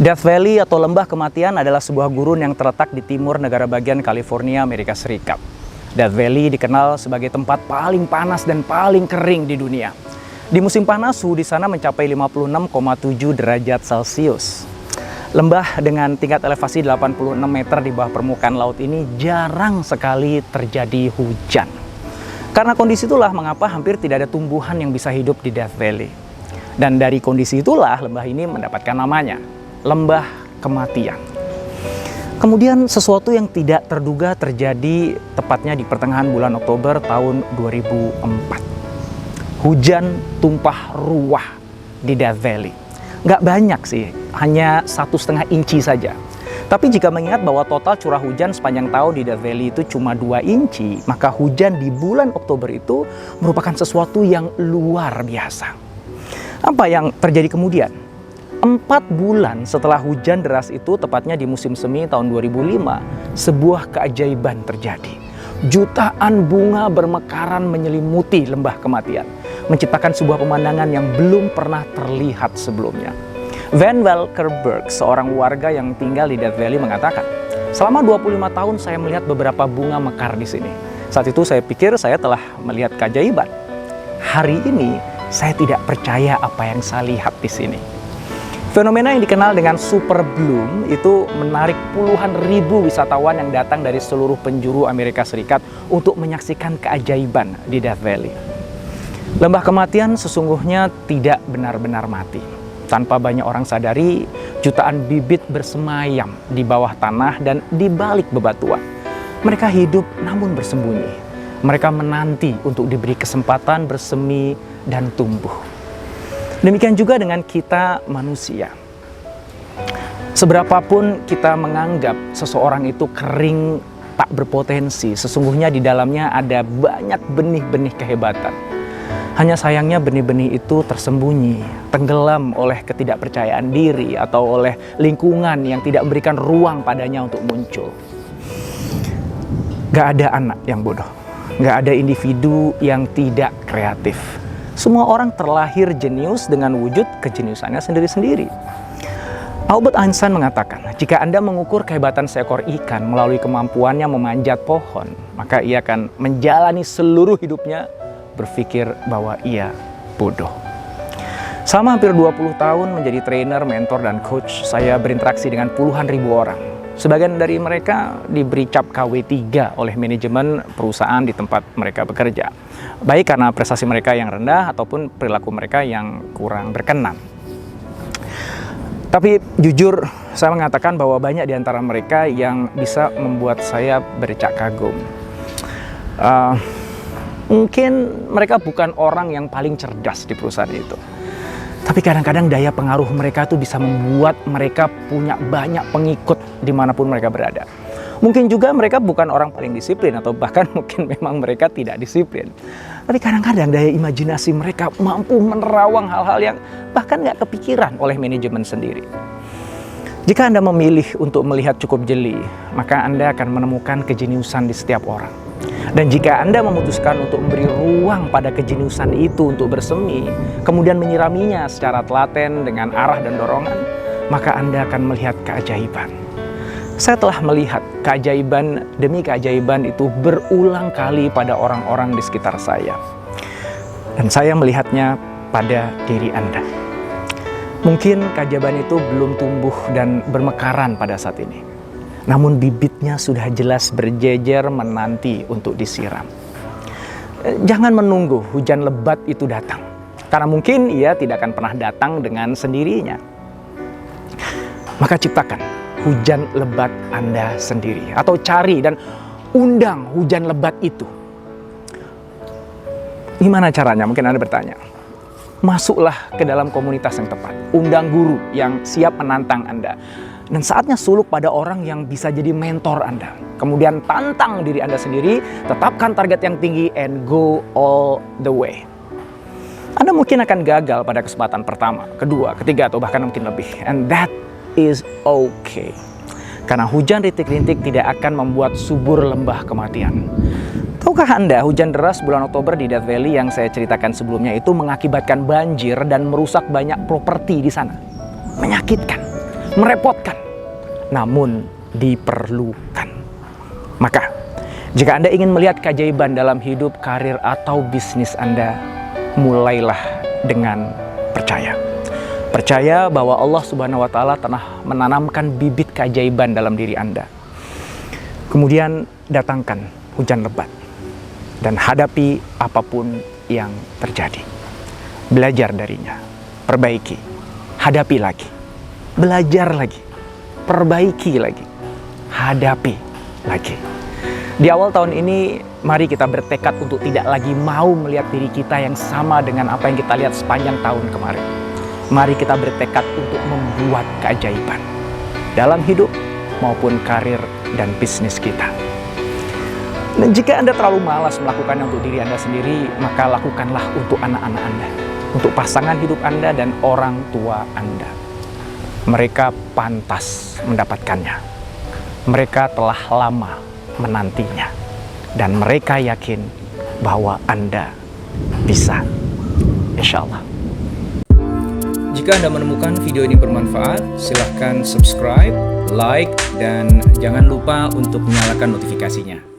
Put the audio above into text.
Death Valley atau Lembah Kematian adalah sebuah gurun yang terletak di timur negara bagian California, Amerika Serikat. Death Valley dikenal sebagai tempat paling panas dan paling kering di dunia. Di musim panas, suhu di sana mencapai 56,7 derajat Celcius. Lembah dengan tingkat elevasi 86 meter di bawah permukaan laut ini jarang sekali terjadi hujan. Karena kondisi itulah mengapa hampir tidak ada tumbuhan yang bisa hidup di Death Valley. Dan dari kondisi itulah lembah ini mendapatkan namanya, Lembah Kematian. Kemudian sesuatu yang tidak terduga terjadi tepatnya di pertengahan bulan Oktober tahun 2004. Hujan tumpah ruah di Death Valley. Nggak banyak sih, hanya 1,5 inci saja. Tapi jika mengingat bahwa total curah hujan sepanjang tahun di Death Valley itu cuma 2 inci, maka hujan di bulan Oktober itu merupakan sesuatu yang luar biasa. Apa yang terjadi kemudian? 4 bulan setelah hujan deras itu, tepatnya di musim semi tahun 2005, sebuah keajaiban terjadi. Jutaan bunga bermekaran menyelimuti Lembah Kematian, menciptakan sebuah pemandangan yang belum pernah terlihat sebelumnya. Van Valkenburg, seorang warga yang tinggal di Death Valley, mengatakan, selama 25 tahun saya melihat beberapa bunga mekar di sini. Saat itu saya pikir saya telah melihat keajaiban. Hari ini saya tidak percaya apa yang saya lihat di sini. Fenomena yang dikenal dengan super bloom itu menarik puluhan ribu wisatawan yang datang dari seluruh penjuru Amerika Serikat untuk menyaksikan keajaiban di Death Valley. Lembah Kematian sesungguhnya tidak benar-benar mati. Tanpa banyak orang sadari, jutaan bibit bersemayam di bawah tanah dan di balik bebatuan. Mereka hidup namun bersembunyi. Mereka menanti untuk diberi kesempatan bersemi dan tumbuh. Demikian juga dengan kita manusia. Seberapapun kita menganggap seseorang itu kering, tak berpotensi, sesungguhnya di dalamnya ada banyak benih-benih kehebatan. Hanya sayangnya benih-benih itu tersembunyi, tenggelam oleh ketidakpercayaan diri atau oleh lingkungan yang tidak memberikan ruang padanya untuk muncul. Gak ada anak yang bodoh, gak ada individu yang tidak kreatif. Semua orang terlahir jenius dengan wujud kejeniusannya sendiri-sendiri. Albert Einstein mengatakan, jika Anda mengukur kehebatan seekor ikan melalui kemampuannya memanjat pohon, maka ia akan menjalani seluruh hidupnya berpikir bahwa ia bodoh. Selama hampir 20 tahun menjadi trainer, mentor, dan coach, saya berinteraksi dengan puluhan ribu orang. Sebagian dari mereka diberi cap KW3 oleh manajemen perusahaan di tempat mereka bekerja. Baik karena prestasi mereka yang rendah ataupun perilaku mereka yang kurang berkenan. Tapi jujur, saya mengatakan bahwa banyak di antara mereka yang bisa membuat saya berdecak kagum. Mungkin mereka bukan orang yang paling cerdas di perusahaan itu. Tapi kadang-kadang daya pengaruh mereka itu bisa membuat mereka punya banyak pengikut dimanapun mereka berada. Mungkin juga mereka bukan orang paling disiplin atau bahkan mungkin memang mereka tidak disiplin. Tapi kadang-kadang daya imajinasi mereka mampu menerawang hal-hal yang bahkan nggak kepikiran oleh manajemen sendiri. Jika Anda memilih untuk melihat cukup jeli, maka Anda akan menemukan kejeniusan di setiap orang. Dan jika Anda memutuskan untuk memberi ruang pada kejeniusan itu untuk bersemi, kemudian menyiraminya secara telaten dengan arah dan dorongan, maka Anda akan melihat keajaiban. Saya telah melihat keajaiban demi keajaiban itu berulang kali pada orang-orang di sekitar saya. Dan saya melihatnya pada diri Anda. Mungkin keajaiban itu belum tumbuh dan bermekaran pada saat ini. Namun bibitnya sudah jelas berjejer menanti untuk disiram. Jangan menunggu hujan lebat itu datang. Karena mungkin ia tidak akan pernah datang dengan sendirinya. Maka ciptakan hujan lebat Anda sendiri. Atau cari dan undang hujan lebat itu. Gimana caranya? Mungkin Anda bertanya. Masuklah ke dalam komunitas yang tepat. Undang guru yang siap menantang Anda. Dan saatnya suluk pada orang yang bisa jadi mentor Anda. Kemudian tantang diri Anda sendiri, tetapkan target yang tinggi, and go all the way. Anda mungkin akan gagal pada kesempatan pertama, kedua, ketiga, atau bahkan mungkin lebih. And that is okay. Karena hujan rintik-rintik tidak akan membuat subur Lembah Kematian. Tahukah Anda, hujan deras bulan Oktober di Death Valley yang saya ceritakan sebelumnya itu mengakibatkan banjir dan merusak banyak properti di sana. Menyakitkan. merepotkan, namun diperlukan. Maka, jika Anda ingin melihat keajaiban dalam hidup, karir, atau bisnis Anda, mulailah dengan percaya. Percaya bahwa Allah Subhanahu wa Ta'ala telah menanamkan bibit keajaiban dalam diri Anda. Kemudian datangkan hujan lebat dan hadapi apapun yang terjadi. Belajar darinya, perbaiki, hadapi lagi, belajar lagi, perbaiki lagi, hadapi lagi. Di awal tahun ini, mari kita bertekad untuk tidak lagi mau melihat diri kita yang sama dengan apa yang kita lihat sepanjang tahun kemarin. Mari kita bertekad untuk membuat keajaiban dalam hidup maupun karir dan bisnis kita. Dan jika Anda terlalu malas melakukannya untuk diri Anda sendiri, maka lakukanlah untuk anak-anak Anda, untuk pasangan hidup Anda dan orang tua Anda. Mereka pantas mendapatkannya. Mereka telah lama menantinya. Dan mereka yakin bahwa Anda bisa. Insya Allah. Jika Anda menemukan video ini bermanfaat, silahkan subscribe, like, dan jangan lupa untuk menyalakan notifikasinya.